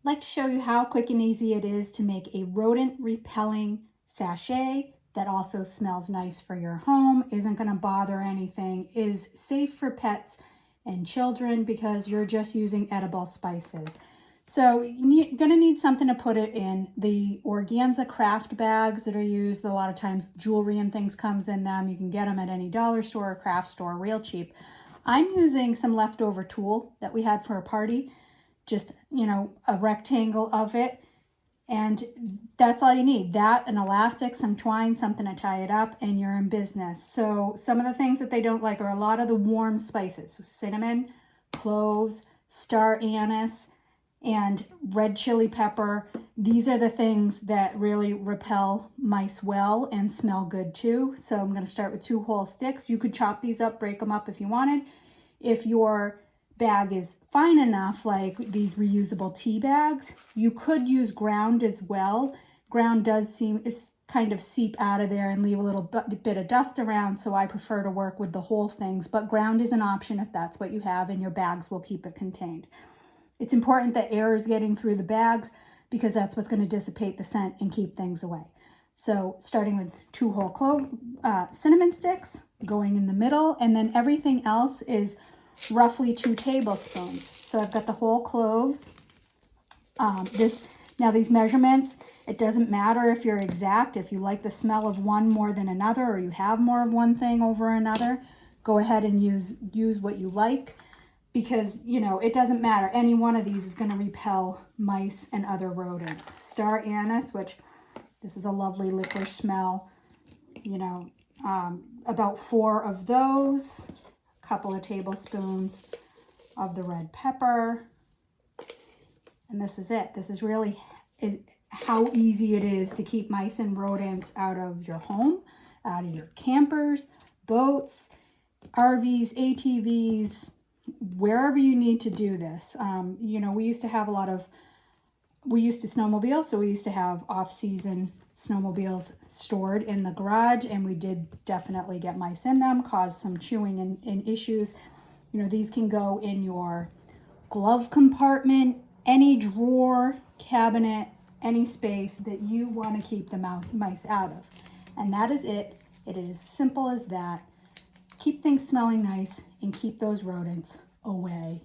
I'd like to show you how quick and easy it is to make a rodent repelling sachet that also smells nice for your home, isn't going to bother anything, is safe for pets and children because you're just using edible spices. So you're going to need something to put it in. The organza craft bags that are used, a lot of times jewelry and things comes in them. You can get them at any dollar store or craft store real cheap. I'm using some leftover tulle that we had for a party, just, you know, a rectangle of it. And that's all you need. That, an elastic, some twine, something to tie it up, and you're in business. So some of the things that they don't like are a lot of the warm spices. So cinnamon, cloves, star anise, and red chili pepper. These are the things that really repel mice well and smell good too. So I'm going to start with 2 whole sticks. You could chop these up, break them up if you wanted. If your bag is fine enough, like these reusable tea bags, you could use ground as well. Ground does kind of seep out of there and leave a little bit of dust around, so I prefer to work with the whole things, but ground is an option if that's what you have, and your bags will keep it contained. It's important that air is getting through the bags because that's what's going to dissipate the scent and keep things away. So starting with 2 whole cinnamon sticks going in the middle, and then everything else is roughly 2 tablespoons. So I've got the whole cloves. Now these measurements, it doesn't matter if you're exact. If you like the smell of one more than another, or you have more of one thing over another, go ahead and use what you like, because, you know, it doesn't matter. Any one of these is going to repel mice and other rodents. Star anise, which this is a lovely licorice smell, you know, about 4 of those, a couple of tablespoons of the red pepper, and this is it. This is really how easy it is to keep mice and rodents out of your home, out of your campers, boats, RVs, ATVs, wherever you need to do this. You know, we used to snowmobile, so we used to have off-season snowmobiles stored in the garage, and we did definitely get mice in them, cause some chewing and issues. You know, these can go in your glove compartment, any drawer, cabinet, any space that you want to keep the mice out of. And that is it. It is as simple as that. Keep things smelling nice and keep those rodents away.